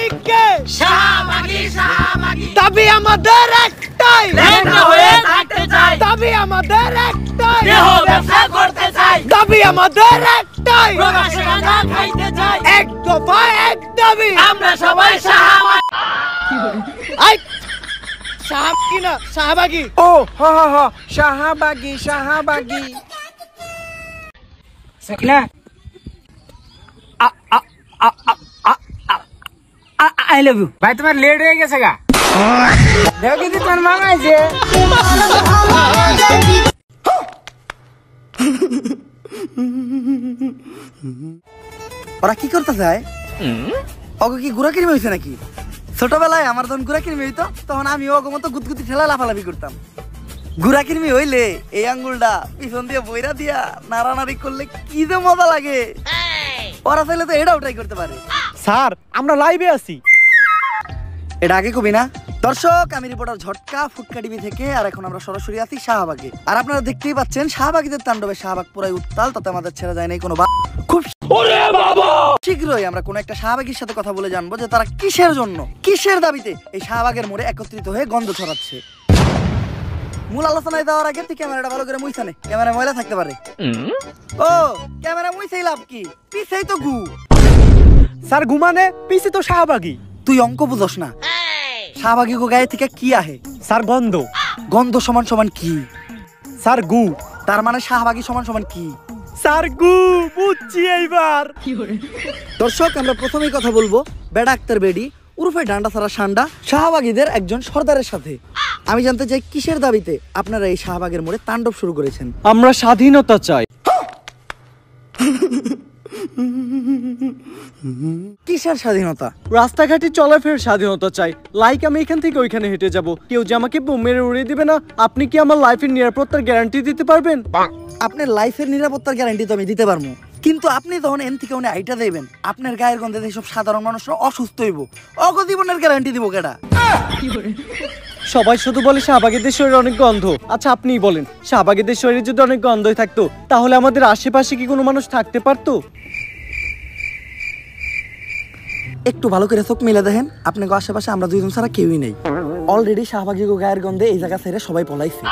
আমি কে? শাহবাগী শাহবাগী দাবি আমাদের একটাই, লেখা হয়ে থাকতে চাই। দাবি আমাদের একটাই, দেহ ব্যবসা করতে চাই। দাবি আমাদের একটাই, প্রকাশ্যে গাঁজা খাইতে চাই। এক দফা এক দাবি, আমরা সবাই শাহবাগী। আই শাহবাগী না শাহবাগী। ও হ হ হ শাহবাগী শাহবাগী। Sakina I love you. ভাই তোমার লেট হয়ে গেছে গা। দেখো কিন্তু তোমার মামা আছে। ওরা কি করতে চায়? অগো কি গুড়া কিনবে হয়েছে নাকি? ছোটবেলায় আমার যখন গুড়া কিনবে হইতো তখন আমি অগো মতো গুতগুতি ঠেলা লাফালাফি করতাম। গুড়া কিনবি হইলে এই আঙ্গুলটা পিছন দিয়ে বইরা দিয়া নাড়ানাড়ি করলে কি যে মজা লাগে। ওরা চাইলে তো এটাও ট্রাই করতে পারে। স্যার আমরা লাইভে আছি। এটা আগে কবি না? দর্শক আমি রিপোর্টার ঝটকা ফুটকা টিভি থেকে, আর এখন আমরা সরাসরি আছি শাহবাগে। আর আপনারা দেখতেই পাচ্ছেন শাহবাগীদের তাণ্ডবে শাহবাগ পুরাই উত্তাল, তাতে আমাদের ছেড়ে যায় নাই কোনো। খুব শীঘ্রই আমরা কোন একটা শাহবাগীর সাথে কথা বলে জানবো যে তারা কিসের জন্য, কিসের দাবিতে এই শাহবাগের মোড়ে একত্রিত হয়ে গন্ধ ছড়াচ্ছে। মূল আলোচনায় যাওয়ার আগে তুই ক্যামেরাটা ভালো করে মুইছা নে, ক্যামেরা ময়লা থাকতে পারে। ও ক্যামেরা মুইছেই লাভ কি, পিছেই তো গু। স্যার ঘুমানে পিছে তো শাহবাগী। তুই অঙ্ক বুঝস না। শাহবাগী গো গায়ে থেকে কি আহে? স্যার গন্ধ। গন্ধ সমান সমান কি? স্যার গু। তার মানে শাহবাগী সমান সমান কি? স্যার গু। বুঝছি এইবার। দর্শক আমরা প্রথমেই কথা বলবো বেডা আক্তার বেডি উরফে ডান্ডা ছাড়া সান্ডা শাহবাগীদের একজন সর্দারের সাথে। আমি জানতে চাই কিসের দাবিতে আপনারা এই শাহবাগের মোড়ে তাণ্ডব শুরু করেছেন? আমরা স্বাধীনতা চাই। কিসের স্বাধীনতা? রাস্তাঘাটে চলাফেরার স্বাধীনতা চাই। লাইক আমি এখান থেকে ওইখানে হেঁটে যাব, কেউ যে আমাকে বোম মেরে উড়িয়ে দিবে না। আপনি কি আমার লাইফের নিরাপত্তার গ্যারান্টি দিতে পারবেন? আপনার লাইফের নিরাপত্তার গ্যারান্টি তো আমি দিতে পারবো, কিন্তু আপনি যখন এন থেকে উনি আইটা দেবেন আপনার গায়ের গন্ধে এইসব সাধারণ মানুষরা অসুস্থ হইব, অগজীবনের গ্যারান্টি দিব কেডা? সবাই শুধু বলে শাহবাগীদের শরীরে অনেক গন্ধ। আচ্ছা আপনিই বলেন, শাহবাগীদের শরীরে যদি অনেক গন্ধই থাকতো তাহলে আমাদের আশেপাশে কি কোনো মানুষ থাকতে পারতো? একটু ভালো করে চোখ মিলে দেখেন, আপনাকে আশেপাশে আমরা দুইজন ছাড়া কেউই নেই। অলরেডি শাহবাগী গায়ের গন্ধে এই জায়গা ছেড়ে সবাই পলাইছে।